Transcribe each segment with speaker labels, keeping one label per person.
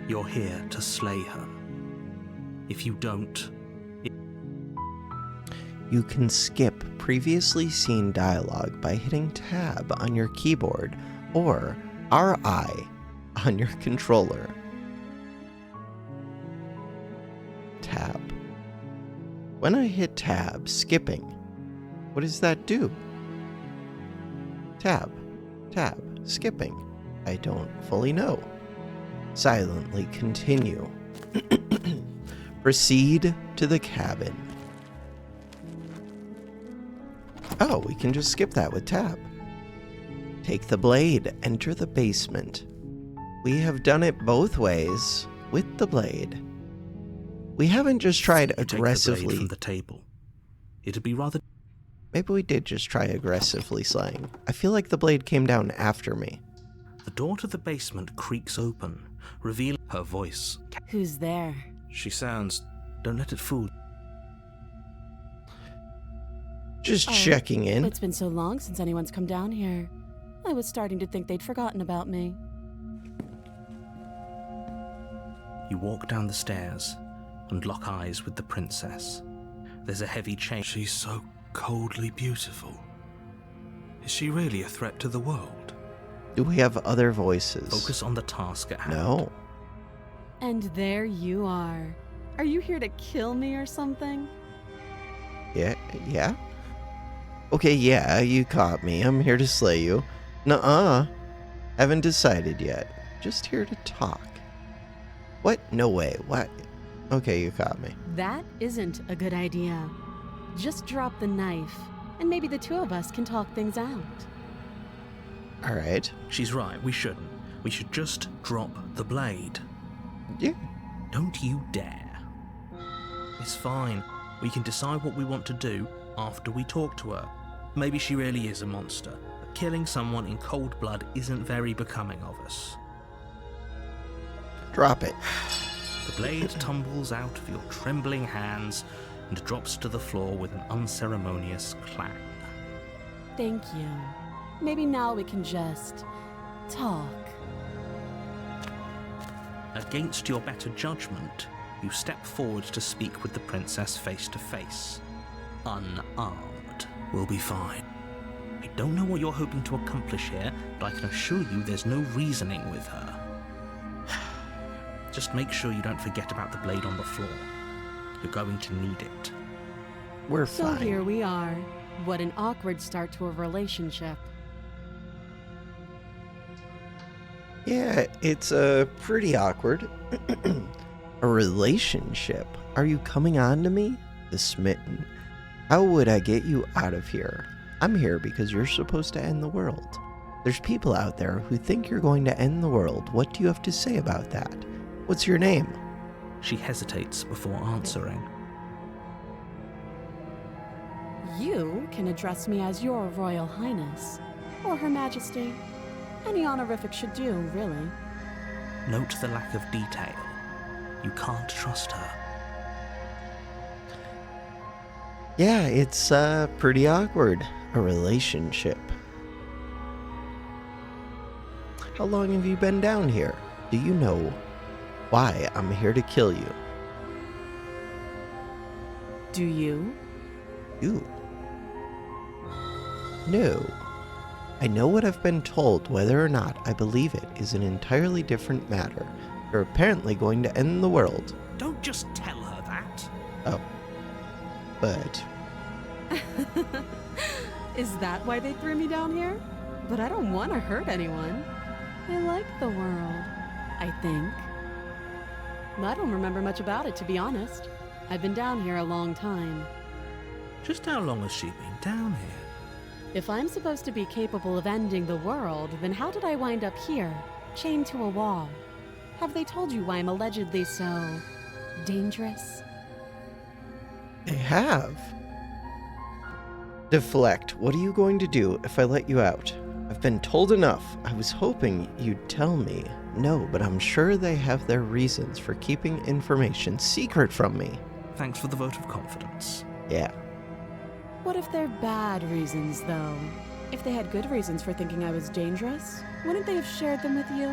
Speaker 1: You're here to slay her. If you don't...
Speaker 2: You can skip previously seen dialogue by hitting Tab on your keyboard or RI on your controller. Tab. When I hit Tab, skipping, what does that do? Tab, skipping. I don't fully know. Silently continue. Proceed to the cabin. Oh, we can just skip that with Tab. Take the blade, enter the basement. We have done it both ways with the blade. We haven't just tried aggressively.
Speaker 1: Take the blade from the table. It'd be rather...
Speaker 2: Maybe we did just try aggressively slaying. I feel like the blade came down after me.
Speaker 1: The door to the basement creaks open, revealing her voice.
Speaker 3: Who's there?
Speaker 1: She sounds... Don't let it fool.
Speaker 2: Just checking in.
Speaker 3: It's been so long since anyone's come down here. I was starting to think they'd forgotten about me.
Speaker 1: You walk down the stairs and lock eyes with the princess. There's a heavy chain.
Speaker 4: She's so coldly beautiful. Is she really a threat to the world?
Speaker 2: Do we have other voices?
Speaker 1: Focus on the task at hand.
Speaker 2: No.
Speaker 3: And there you are. Are you here to kill me or something?
Speaker 2: Yeah? Okay, yeah, you caught me. I'm here to slay you. Nuh-uh. Haven't decided yet. Just here to talk. What? No way. What? Okay, you caught me.
Speaker 3: That isn't a good idea. Just drop the knife, and maybe the two of us can talk things out.
Speaker 2: Alright.
Speaker 1: She's right, we shouldn't. We should just drop the blade.
Speaker 2: Yeah.
Speaker 1: Don't you dare. It's fine. We can decide what we want to do after we talk to her. Maybe she really is a monster, but killing someone in cold blood isn't very becoming of us.
Speaker 2: Drop it.
Speaker 1: The blade tumbles out of your trembling hands and drops to the floor with an unceremonious clang.
Speaker 3: Thank you. Maybe now we can just talk.
Speaker 1: Against your better judgment, you step forward to speak with the princess face to face. Unarmed. We'll be fine. I don't know what you're hoping to accomplish here, but I can assure you there's no reasoning with her. Just make sure you don't forget about the blade on the floor. You're going to need it.
Speaker 2: We're
Speaker 3: So
Speaker 2: fine.
Speaker 3: here we are. What an awkward start to a relationship.
Speaker 2: Yeah, it's pretty awkward. A relationship? Are you coming on to me? The smitten. How would I get you out of here? I'm here because you're supposed to end the world. There's people out there who think you're going to end the world. What do you have to say about that? What's your name?
Speaker 1: She hesitates before answering.
Speaker 3: You can address me as Your Royal Highness, or Her Majesty. Any honorific should do, really.
Speaker 1: Note the lack of detail. You can't trust her.
Speaker 2: Yeah, it's pretty awkward. A relationship. How long have you been down here? Do you know why I'm here to kill you?
Speaker 3: Do you?
Speaker 2: You? No. I know what I've been told. Whether or not I believe it is an entirely different matter. You're apparently going to end the world.
Speaker 1: Don't just tell her that.
Speaker 2: Oh. But...
Speaker 3: Is that why they threw me down here? But I don't want to hurt anyone. I like the world, I think. I don't remember much about it, to be honest. I've been down here a long time.
Speaker 1: Just how long has she been down here?
Speaker 3: If I'm supposed to be capable of ending the world, then how did I wind up here, chained to a wall? Have they told you why I'm allegedly so... dangerous?
Speaker 2: I have. Deflect. What are you going to do if I let you out? I've been told enough. I was hoping you'd tell me. No, but I'm sure they have their reasons for keeping information secret from me.
Speaker 1: Thanks for the vote of confidence.
Speaker 2: Yeah.
Speaker 3: What if they're bad reasons, though? If they had good reasons for thinking I was dangerous, wouldn't they have shared them with you?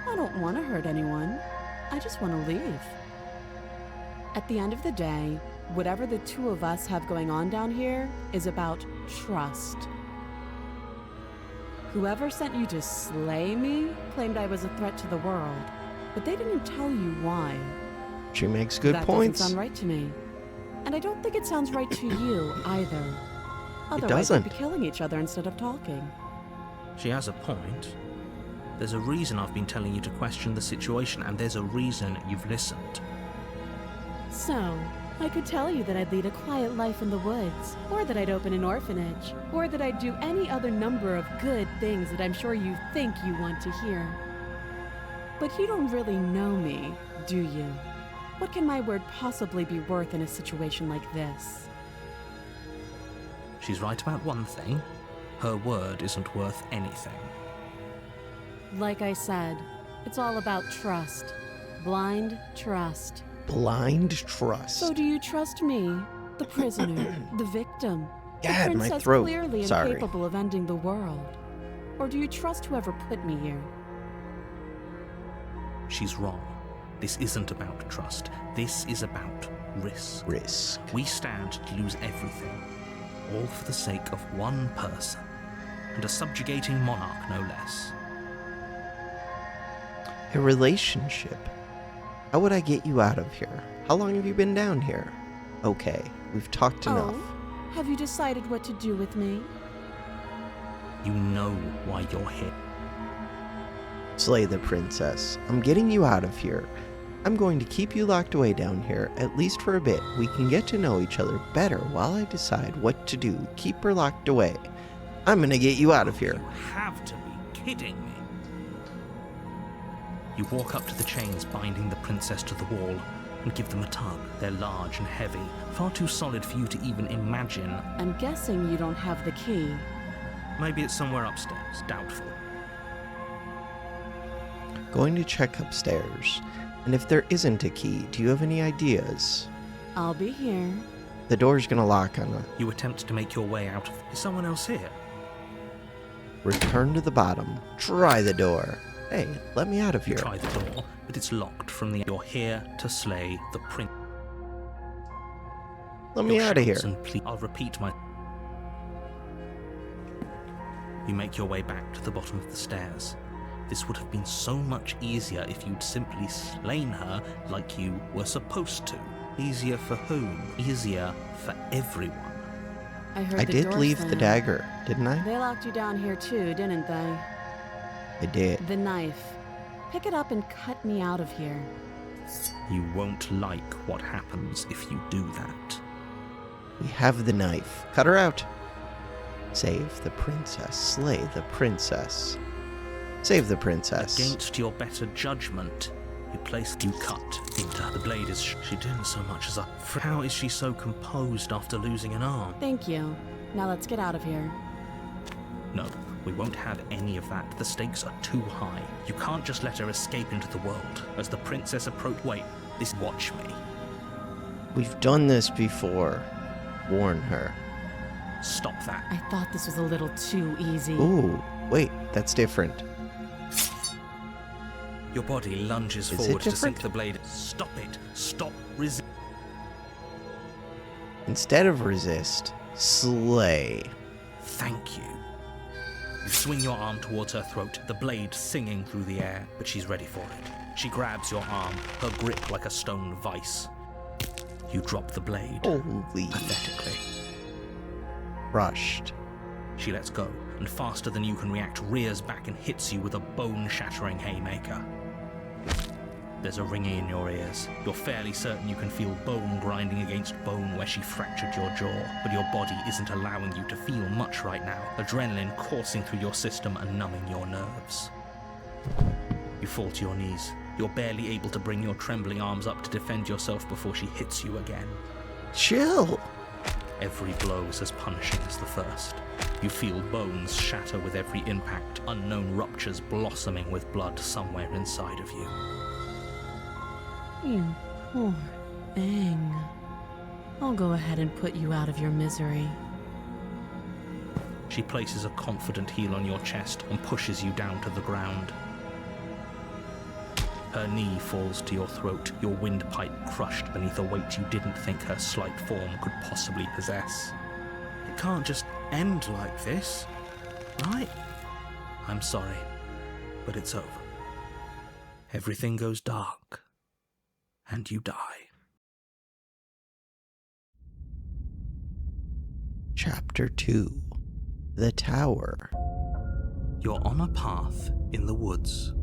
Speaker 3: I don't want to hurt anyone. I just want to leave. At the end of the day, whatever the two of us have going on down here is about trust. Whoever sent you to slay me claimed I was a threat to the world, but they didn't tell you why.
Speaker 2: She makes good
Speaker 3: That
Speaker 2: points.
Speaker 3: doesn't sound right to me. And I don't think it sounds right to you either. Otherwise,
Speaker 2: doesn't.
Speaker 3: we'd be killing each other instead of talking.
Speaker 1: She has a point. There's a reason I've been telling you to question the situation, and there's a reason you've listened.
Speaker 3: So, I could tell you that I'd lead a quiet life in the woods, or that I'd open an orphanage, or that I'd do any other number of good things that I'm sure you think you want to hear. But you don't really know me, do you? What can my word possibly be worth in a situation like this?
Speaker 1: She's right about one thing. Her word isn't worth anything.
Speaker 3: Like I said, it's all about trust. Blind trust.
Speaker 2: Blind trust.
Speaker 3: So do you trust me, the prisoner, the victim,
Speaker 2: God,
Speaker 3: the
Speaker 2: my
Speaker 3: princess
Speaker 2: throat.
Speaker 3: clearly
Speaker 2: Sorry.
Speaker 3: incapable of ending the world? Or do you trust whoever put me here?
Speaker 1: She's wrong. This isn't about trust. This is about risk.
Speaker 2: Risk.
Speaker 1: We stand to lose everything, all for the sake of one person, and a subjugating monarch no less.
Speaker 2: A relationship. How would I get you out of here? How long have you been down here? Okay, we've talked enough.
Speaker 3: Oh, have you decided what to do with me?
Speaker 1: You know why you're here.
Speaker 2: Slay the princess. I'm getting you out of here. I'm going to keep you locked away down here, at least for a bit. We can get to know each other better while I decide what to do. Keep her locked away. I'm gonna get you out of here.
Speaker 1: You have to be kidding me. You walk up to the chains binding the princess to the wall and give them a tug. They're large and heavy, far too solid for you to even imagine.
Speaker 3: I'm guessing you don't have the key.
Speaker 1: Maybe it's somewhere upstairs. Doubtful.
Speaker 2: Going to check upstairs. And if there isn't a key, do you have any ideas?
Speaker 3: I'll be here.
Speaker 2: The door's gonna lock on us.
Speaker 1: You attempt to make your way out of... Is someone else here?
Speaker 2: Return to the bottom. Try the door. Hey, let me out of
Speaker 1: You
Speaker 2: here.
Speaker 1: try the door, but it's locked from the... You're here to slay the prince.
Speaker 2: Let me out of here.
Speaker 1: I'll repeat my... You make your way back to the bottom of the stairs. This would have been so much easier if you'd simply slain her like you were supposed to. Easier for whom? Easier for everyone.
Speaker 3: I heard
Speaker 2: I
Speaker 3: the
Speaker 2: did
Speaker 3: door
Speaker 2: leave the
Speaker 3: slam.
Speaker 2: dagger, didn't I?
Speaker 3: They locked you down here too, didn't they?
Speaker 2: I did.
Speaker 3: The knife. Pick it up and cut me out of here.
Speaker 1: You won't like what happens if you do that.
Speaker 2: We have the knife. Cut her out. Save the princess. Slay the princess. Save the princess.
Speaker 1: Against your better judgment, you cut into her. The blade is... She didn't so much as a... How is she so composed after losing an arm?
Speaker 3: Thank you. Now let's get out of here.
Speaker 1: No, we won't have any of that. The stakes are too high. You can't just let her escape into the world. As the princess approaches... Wait, watch me.
Speaker 2: We've done this before. Warn her.
Speaker 1: Stop that.
Speaker 3: I thought this was a little too easy.
Speaker 2: Ooh, wait, that's different.
Speaker 1: Your body lunges
Speaker 2: Is it
Speaker 1: forward to
Speaker 2: different?
Speaker 1: sink the blade. Stop it. Stop resisting.
Speaker 2: Instead of resist, slay.
Speaker 1: Thank you. You swing your arm towards her throat, the blade singing through the air, but she's ready for it. She grabs your arm, her grip like a stone vice. You drop the blade,
Speaker 2: Holy
Speaker 1: pathetically.
Speaker 2: rushed.
Speaker 1: She lets go, and faster than you can react, rears back and hits you with a bone-shattering haymaker. There's a ringing in your ears. You're fairly certain you can feel bone grinding against bone where she fractured your jaw, but your body isn't allowing you to feel much right now, adrenaline coursing through your system and numbing your nerves. You fall to your knees. You're barely able to bring your trembling arms up to defend yourself before she hits you again.
Speaker 2: Chill.
Speaker 1: Every blow is as punishing as the first. You feel bones shatter with every impact, unknown ruptures blossoming with blood somewhere inside of you.
Speaker 3: You poor thing. I'll go ahead and put you out of your misery.
Speaker 1: She places a confident heel on your chest and pushes you down to the ground. Her knee falls to your throat, your windpipe crushed beneath a weight you didn't think her slight form could possibly possess. It can't just end like this, right? I'm sorry, but it's over. Everything goes dark, and you die.
Speaker 2: Chapter 2. The Tower.
Speaker 1: You're on a path in the woods,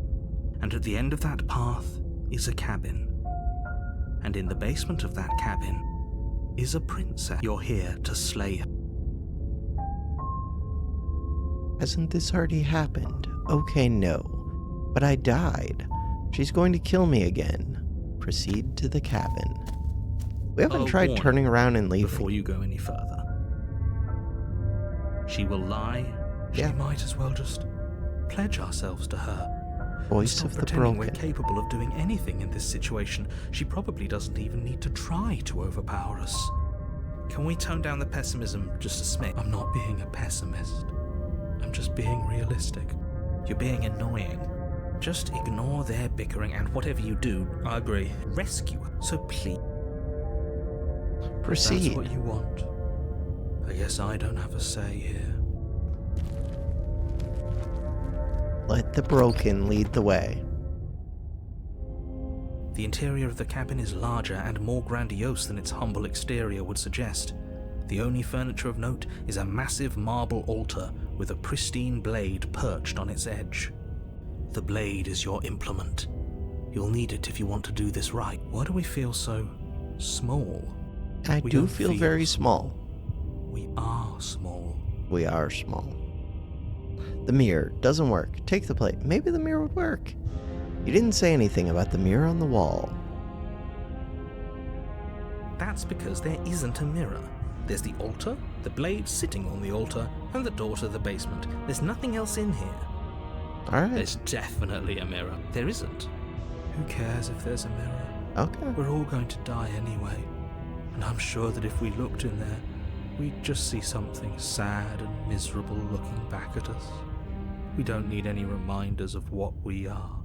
Speaker 1: and at the end of that path is a cabin. And in the basement of that cabin is a princess. You're here to slay her.
Speaker 2: Hasn't this already happened? Okay, no. But I died. She's going to kill me again. Proceed to the cabin. We haven't tried
Speaker 1: warning
Speaker 2: turning around and leaving.
Speaker 1: before you go any further. She will lie.
Speaker 2: Yeah.
Speaker 1: We might as well just pledge ourselves to her.
Speaker 2: Voice
Speaker 1: Stop
Speaker 2: of the
Speaker 1: pretending we're
Speaker 2: broken.
Speaker 1: capable of doing anything in this situation. She probably doesn't even need to try to overpower us. Can we tone down the pessimism just a smidge? I'm not being a pessimist. I'm just being realistic. You're being annoying. Just ignore their bickering, and whatever you do, I agree, rescue her. So please, if
Speaker 2: Proceed.
Speaker 1: that's what you want. I guess I don't have a say here.
Speaker 2: Let the broken lead the way.
Speaker 1: The interior of the cabin is larger and more grandiose than its humble exterior would suggest. The only furniture of note is a massive marble altar with a pristine blade perched on its edge. The blade is your implement. You'll need it if you want to do this right. Why do we feel so small?
Speaker 2: I
Speaker 1: We
Speaker 2: do
Speaker 1: don't
Speaker 2: feel
Speaker 1: feel
Speaker 2: very small.
Speaker 1: We are small.
Speaker 2: We are small. The mirror doesn't work. Take the plate. Maybe the mirror would work. You didn't say anything about the mirror on the wall.
Speaker 1: That's because there isn't a mirror. There's the altar, the blade sitting on the altar, and the door to the basement. There's nothing else in here.
Speaker 2: Alright.
Speaker 1: There's definitely a mirror. There isn't. Who cares if there's a mirror?
Speaker 2: Okay.
Speaker 1: We're all going to die anyway. And I'm sure that if we looked in there, we'd just see something sad and miserable looking back at us. We don't need any reminders of what we are.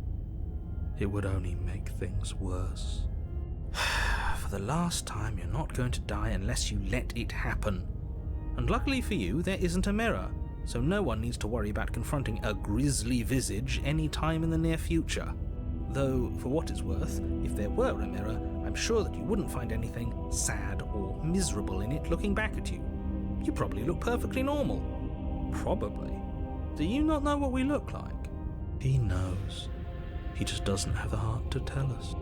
Speaker 1: It would only make things worse. For the last time, you're not going to die unless you let it happen. And luckily for you, there isn't a mirror, so no one needs to worry about confronting a grisly visage any time in the near future. Though, for what it's worth, if there were a mirror, I'm sure that you wouldn't find anything sad or miserable in it looking back at you. You probably look perfectly normal. Probably. Do you not know what we look like? He knows. He just doesn't have the heart to tell us.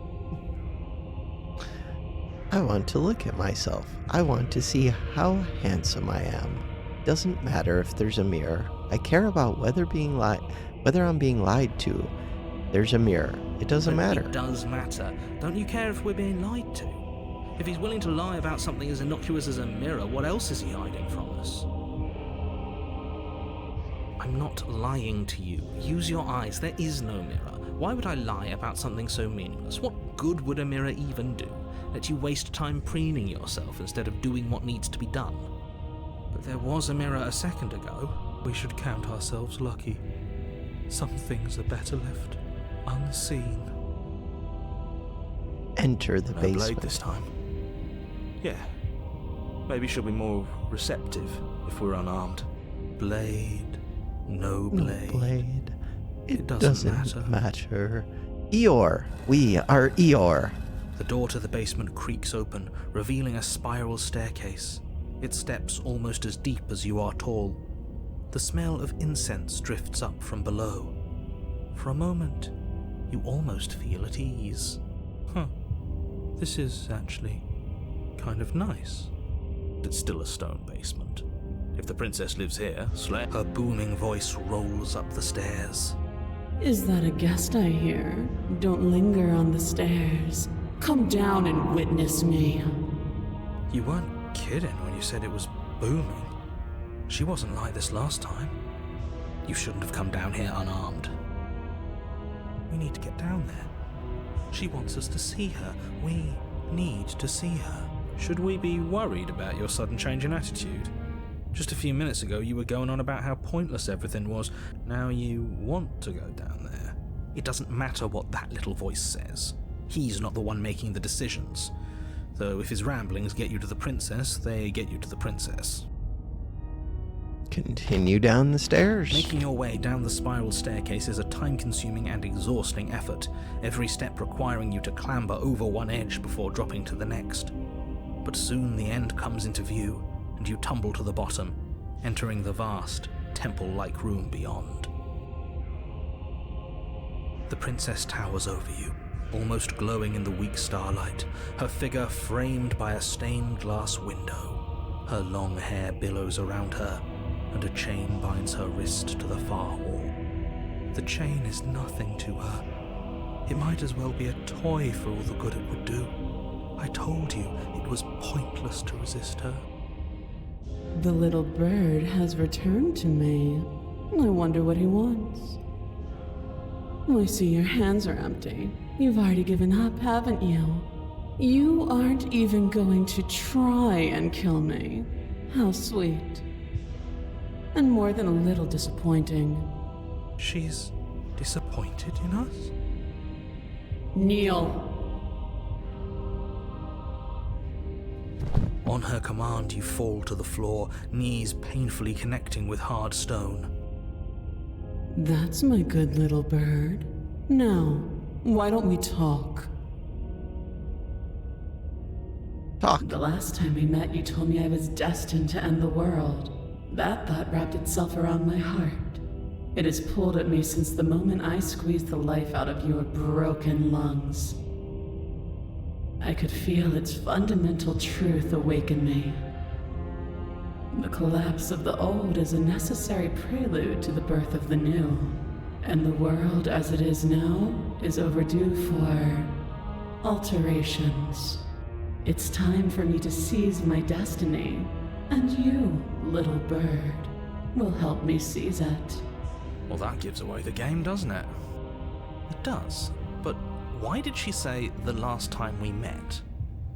Speaker 2: I want to look at myself. I want to see how handsome I am. Doesn't matter if there's a mirror. I care about whether I'm being lied to. There's a mirror. It doesn't
Speaker 1: But
Speaker 2: matter.
Speaker 1: It does matter. Don't you care if we're being lied to? If he's willing to lie about something as innocuous as a mirror, what else is he hiding from us? I'm not lying to you. Use your eyes. There is no mirror. Why would I lie about something so meaningless? What good would a mirror even do? Let you waste time preening yourself instead of doing what needs to be done. But there was a mirror a second ago. We should count ourselves lucky. Some things are better left unseen.
Speaker 2: Enter the
Speaker 1: No blade
Speaker 2: basement.
Speaker 1: this time. Yeah. Maybe she'll be more receptive if we're unarmed. Blade. No blade.
Speaker 2: No blade.
Speaker 1: It doesn't
Speaker 2: matter. Eeyore. We are Eeyore.
Speaker 1: The door to the basement creaks open, revealing a spiral staircase. Its steps almost as deep as you are tall. The smell of incense drifts up from below. For a moment, you almost feel at ease. This is actually kind of nice. It's still a stone basement. If the princess lives here, slay. Her booming voice rolls up the stairs.
Speaker 3: Is that a guest I hear? Don't linger on the stairs. Come down and witness me.
Speaker 1: You weren't kidding when you said it was booming. She wasn't like this last time. You shouldn't have come down here unarmed. We need to get down there. She wants us to see her. We need to see her. Should we be worried about your sudden change in attitude? Just a few minutes ago, you were going on about how pointless everything was. Now you want to go down there. It doesn't matter what that little voice says. He's not the one making the decisions. Though if his ramblings get you to the princess, they get you to the princess.
Speaker 2: Continue down the stairs.
Speaker 1: Making your way down the spiral staircase is a time-consuming and exhausting effort, every step requiring you to clamber over one edge before dropping to the next. But soon the end comes into view, and you tumble to the bottom, entering the vast, temple-like room beyond. The princess towers over you, almost glowing in the weak starlight, her figure framed by a stained glass window. Her long hair billows around her, and a chain binds her wrist to the far wall. The chain is nothing to her. It might as well be a toy for all the good it would do. I told you it was pointless to resist her.
Speaker 3: The little bird has returned to me. I wonder what he wants. I see your hands are empty. You've already given up, haven't you? You aren't even going to try and kill me. How sweet. And more than a little disappointing.
Speaker 1: She's disappointed in us?
Speaker 3: Kneel.
Speaker 1: On her command, you fall to the floor, knees painfully connecting with hard stone.
Speaker 3: That's my good little bird. Now, why don't we talk?
Speaker 2: Talk.
Speaker 3: The last time we met, you told me I was destined to end the world. That thought wrapped itself around my heart. It has pulled at me since the moment I squeezed the life out of your broken lungs. I could feel its fundamental truth awaken me. The collapse of the old is a necessary prelude to the birth of the new, and the world as it is now is overdue for alterations. It's time for me to seize my destiny, and you, little bird, will help me seize it.
Speaker 1: Well, that gives away the game, doesn't it? It does. But why did she say the last time we met?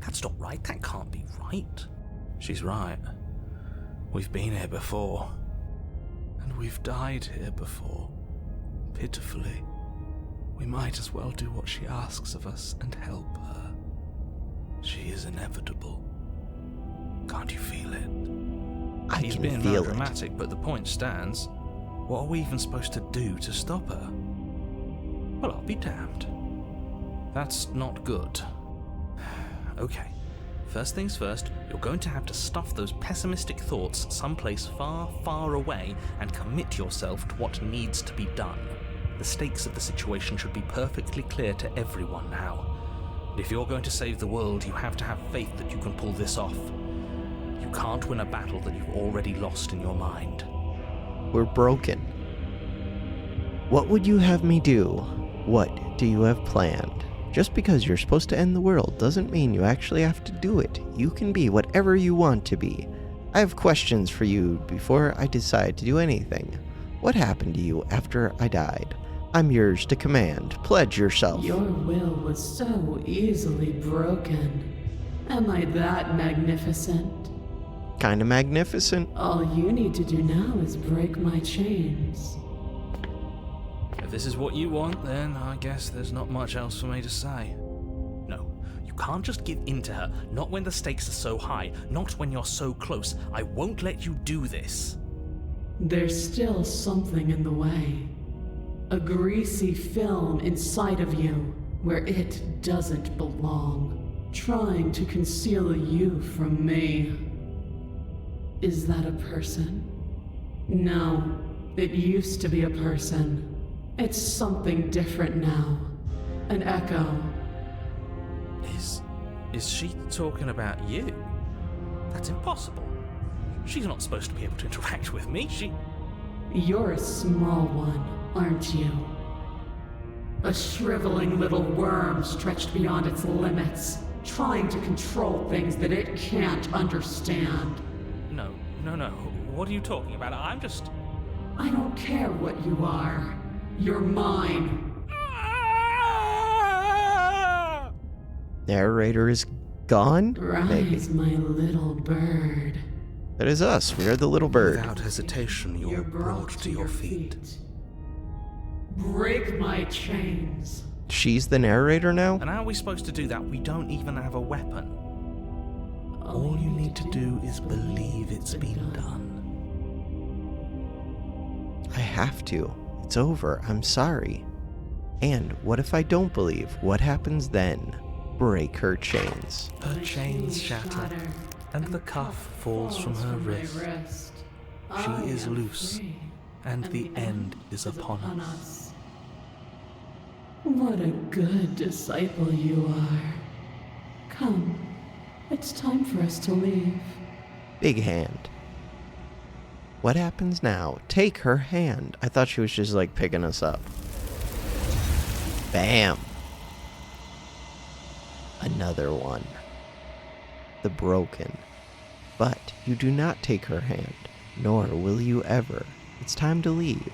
Speaker 1: That's not right. That can't be right. She's right. We've been here before. And we've died here before. Pitifully. We might as well do what she asks of us and help her. She is inevitable. Can't you feel it?
Speaker 2: I
Speaker 1: He's
Speaker 2: can
Speaker 1: being
Speaker 2: feel it.
Speaker 1: dramatic, but the point stands. What are we even supposed to do to stop her? Well, I'll be damned. That's not good. Okay, first things first, you're going to have to stuff those pessimistic thoughts someplace far, far away and commit yourself to what needs to be done. The stakes of the situation should be perfectly clear to everyone now. And if you're going to save the world, you have to have faith that you can pull this off. You can't win a battle that you've already lost in your mind.
Speaker 2: We're broken. What would you have me do? What do you have planned? Just because you're supposed to end the world doesn't mean you actually have to do it. You can be whatever you want to be. I have questions for you before I decide to do anything. What happened to you after I died? I'm yours to command. Pledge yourself.
Speaker 3: Your will was so easily broken. Am I that magnificent?
Speaker 2: Kinda magnificent.
Speaker 3: All you need to do now is break my chains.
Speaker 1: If this is what you want, then I guess there's not much else for me to say. No, you can't just give in to her. Not when the stakes are so high. Not when you're so close. I won't let you do this.
Speaker 3: There's still something in the way. A greasy film inside of you where it doesn't belong, trying to conceal you from me. Is that a person? No, it used to be a person. It's something different now. An echo.
Speaker 1: Is she talking about you? That's impossible. She's not supposed to be able to interact with me.
Speaker 3: You're a small one, aren't you? A shriveling little worm stretched beyond its limits, trying to control things that it can't understand.
Speaker 1: No. What are you talking about?
Speaker 3: I don't care what you are. You're mine.
Speaker 2: Narrator is gone? Maybe.
Speaker 3: Rise, my little bird.
Speaker 2: That is us. We are the little bird.
Speaker 1: Without hesitation, you're brought to your feet.
Speaker 3: Break my chains.
Speaker 2: She's the narrator now?
Speaker 1: And how are we supposed to do that? We don't even have a weapon. All you need to do is believe it's been done.
Speaker 2: I have to. It's over. I'm sorry. And what if I don't believe? What happens then? Break her chains.
Speaker 1: Her chains shatter, and the cuff falls from her wrist. She is loose, and the end is upon us.
Speaker 3: What a good disciple you are. Come, it's time for us to leave.
Speaker 2: Big hand. What happens now? Take her hand. I thought she was just like picking us up. Bam. Another one. The broken. But you do not take her hand, nor will you ever. It's time to leave.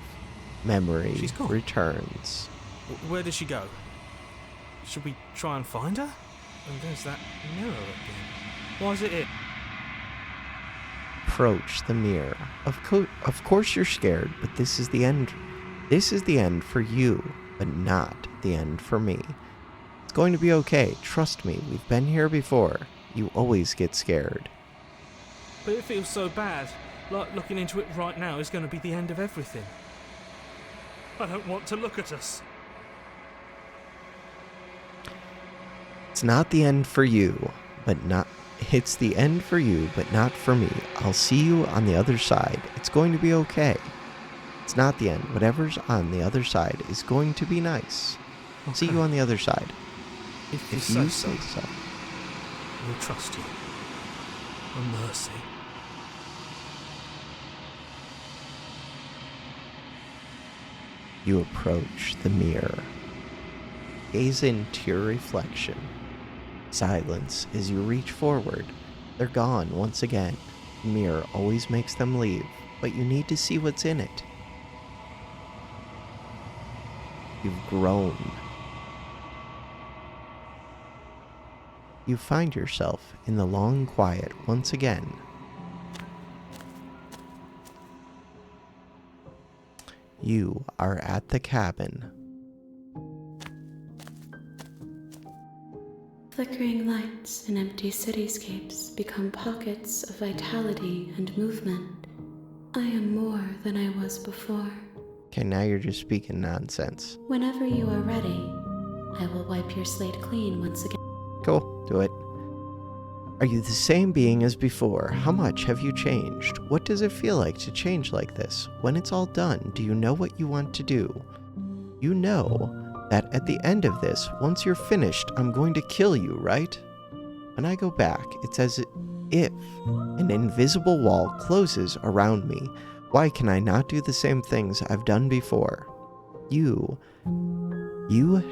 Speaker 2: Memory
Speaker 1: She's gone.
Speaker 2: returns.
Speaker 1: Where did she go? Should we try and find her? And there's that mirror again. Why is it?
Speaker 2: Approach the mirror. Of course you're scared, but this is the end. This is the end for you, but not the end for me. It's going to be okay. Trust me. We've been here before. You always get scared.
Speaker 1: But it feels so bad. Like looking into it right now is going to be the end of everything. I don't want to look at us.
Speaker 2: It's not the end for you, but not... It's the end for you, but not for me. I'll see you on the other side. It's going to be okay. It's not the end. Whatever's on the other side is going to be nice.
Speaker 1: Okay.
Speaker 2: See you on the other side.
Speaker 1: If
Speaker 2: You
Speaker 1: you
Speaker 2: say
Speaker 1: so,
Speaker 2: so.
Speaker 1: we'll trust you. A mercy.
Speaker 2: You approach the mirror. Gaze into your reflection. Silence as you reach forward. They're gone once again. The mirror always makes them leave, but you need to see what's in it. You've grown. You find yourself in the long quiet once again. You are at the cabin.
Speaker 5: Flickering lights in empty cityscapes become pockets of vitality and movement. I am more than I was before.
Speaker 2: Okay, now you're just speaking nonsense.
Speaker 5: Whenever you are ready, I will wipe your slate clean once again.
Speaker 2: Cool, do it. Are you the same being as before? How much have you changed? What does it feel like to change like this? When it's all done, do you know what you want to do? You know that at the end of this, once you're finished, I'm going to kill you, right? When I go back, it's as if an invisible wall closes around me. Why can I not do the same things I've done before? You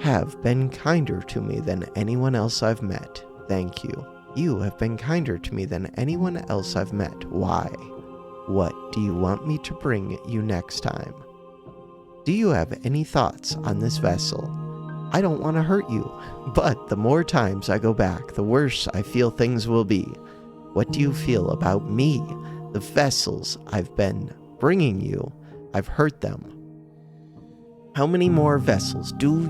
Speaker 2: have been kinder to me than anyone else I've met. Thank you. You have been kinder to me than anyone else I've met. Why? What do you want me to bring you next time? Do you have any thoughts on this vessel? I don't want to hurt you, but the more times I go back, the worse I feel things will be. What do you feel about me? The vessels I've been bringing you, I've hurt them. How many more vessels do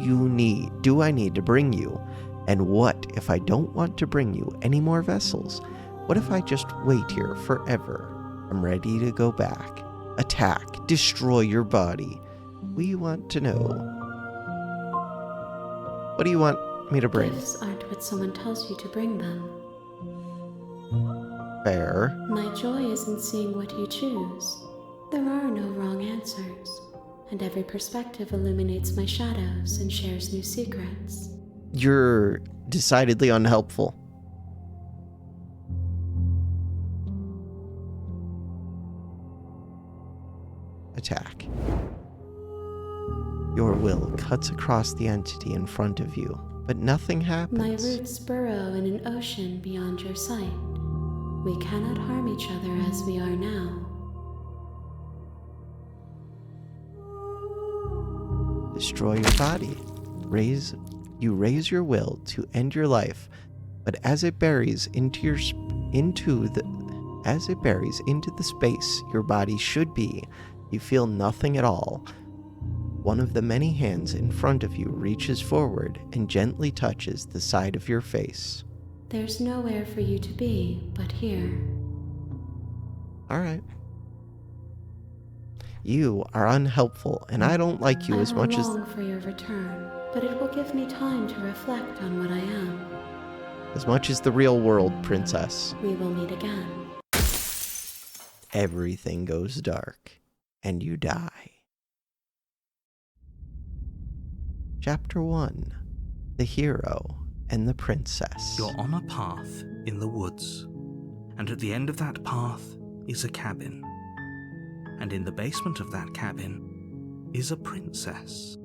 Speaker 2: I need to bring you? And what if I don't want to bring you any more vessels? What if I just wait here forever? I'm ready to go back. Attack, destroy your body. We want to know. What do you want me to bring?
Speaker 5: Gifts aren't what someone tells you to bring them.
Speaker 2: Fair.
Speaker 5: My joy is in seeing what you choose. There are no wrong answers, and every perspective illuminates my shadows and shares new secrets.
Speaker 2: You're decidedly unhelpful. Attack. Your will cuts across the entity in front of you, but nothing happens.
Speaker 5: My roots burrow in an ocean beyond your sight. We cannot harm each other as we are now.
Speaker 2: Destroy your body. You raise your will to end your life, but as it buries into the space your body should be, you feel nothing at all. One of the many hands in front of you reaches forward and gently touches the side of your face.
Speaker 5: There's nowhere for you to be but here.
Speaker 2: All right. You are unhelpful, and I don't like you as much
Speaker 5: I
Speaker 2: as...
Speaker 5: long for your return, but it will give me time to reflect on what I am.
Speaker 2: As much as the real world, princess.
Speaker 5: We will meet again.
Speaker 2: Everything goes dark, and you die. Chapter 1. The Hero and the Princess.
Speaker 1: You're on a path in the woods, and at the end of that path is a cabin. And in the basement of that cabin is a princess.